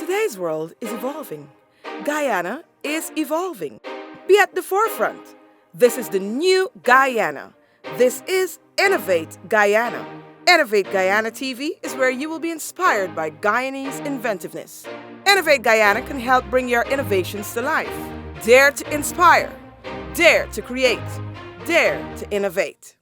Today's world is evolving. Guyana is evolving. Be at the forefront. This is the new Guyana. This is Innovate Guyana. Innovate Guyana TV is where you will be inspired by Guyanese inventiveness. Innovate Guyana can help bring your innovations to life. Dare to inspire. Dare to create. Dare to innovate.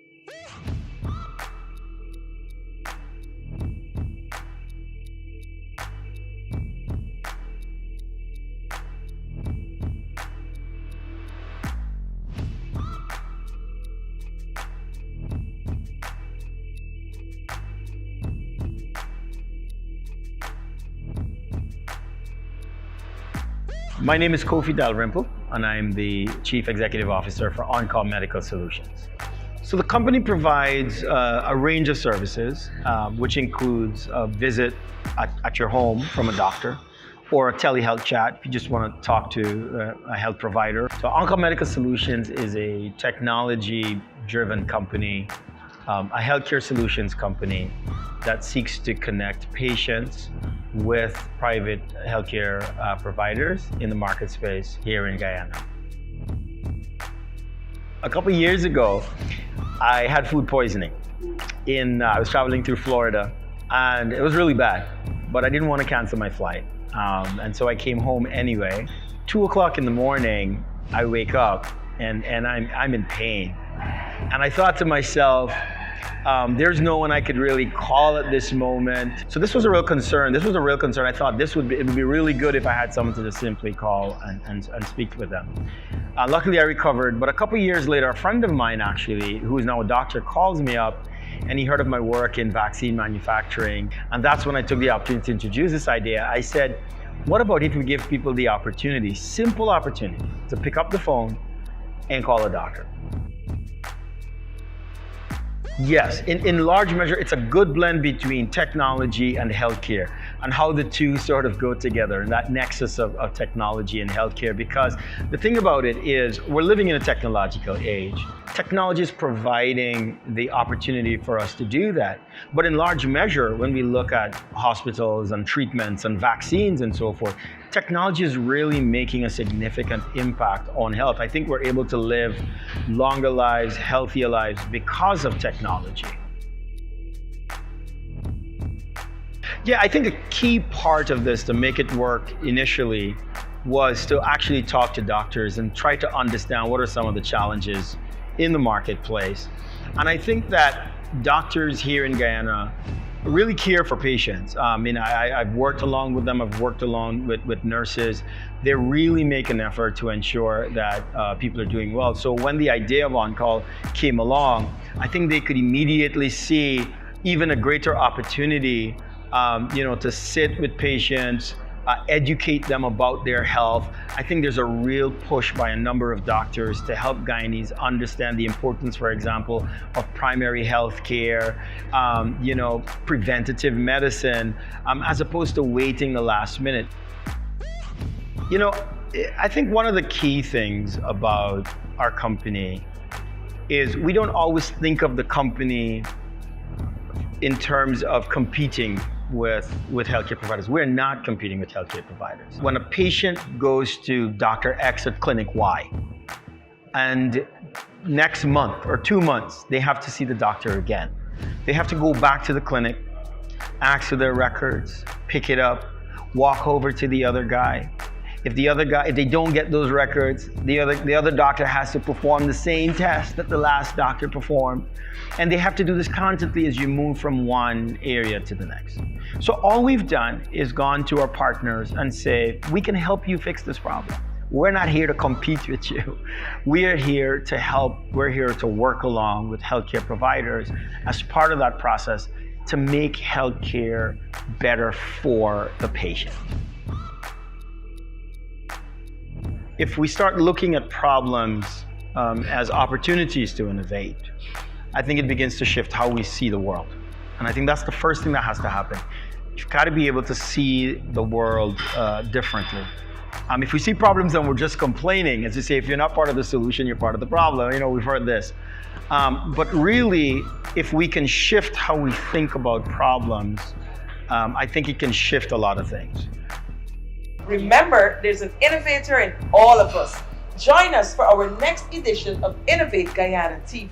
My name is Kofi Dalrymple, and I'm the Chief Executive Officer for Oncall Medical Solutions. So the company provides a range of services, which includes a visit at your home from a doctor, or a telehealth chat if you just want to talk to a health provider. So Oncall Medical Solutions is a technology-driven company, a healthcare solutions company that seeks to connect patients with private healthcare providers in the market space here in Guyana. A couple of years ago, I had food poisoning. I was traveling through Florida, and it was really bad, but I didn't want to cancel my flight. And so I came home anyway. 2 o'clock in the morning, I wake up and I'm in pain. And I thought to myself, there's no one I could really call at this moment. So this was a real concern. I thought it would be really good if I had someone to just simply call and speak with them. Luckily I recovered, but a couple years later, a friend of mine actually, who is now a doctor, calls me up, and he heard of my work in vaccine manufacturing. And that's when I took the opportunity to introduce this idea. I said, what about if we give people the opportunity, simple opportunity, to pick up the phone and call a doctor? Yes, in large measure, it's a good blend between technology and healthcare, and how the two sort of go together, and that nexus of technology and healthcare. Because the thing about it is, we're living in a technological age. Technology is providing the opportunity for us to do that. But in large measure, when we look at hospitals and treatments and vaccines and so forth, technology is really making a significant impact on health. I think we're able to live longer lives, healthier lives because of technology. Yeah, I think a key part of this to make it work initially was to actually talk to doctors and try to understand what are some of the challenges in the marketplace. And I think that doctors here in Guyana really care for patients. I've worked along with them, I've worked along with nurses. They really make an effort to ensure that people are doing well. So when the idea of on-call came along, I think they could immediately see even a greater opportunity to sit with patients, educate them about their health. I think there's a real push by a number of doctors to help Guyanese understand the importance, for example, of primary health care, preventative medicine, as opposed to waiting the last minute. I think one of the key things about our company is we don't always think of the company in terms of competing with healthcare providers. We're not competing with healthcare providers. When a patient goes to Dr. X at Clinic Y, and next month or 2 months, they have to see the doctor again. They have to go back to the clinic, ask for their records, pick it up, walk over to the other guy. If they don't get those records, the other doctor has to perform the same test that the last doctor performed. And they have to do this constantly as you move from one area to the next. So all we've done is gone to our partners and say, we can help you fix this problem. We're not here to compete with you. We are here to help. We're here to work along with healthcare providers as part of that process to make healthcare better for the patient. If we start looking at problems as opportunities to innovate, I think it begins to shift how we see the world. And I think that's the first thing that has to happen. You've got to be able to see the world differently. If we see problems and we're just complaining, as you say, if you're not part of the solution, you're part of the problem. We've heard this. But really, if we can shift how we think about problems, I think it can shift a lot of things. Remember, there's an innovator in all of us. Join us for our next edition of Innovate Guyana TV.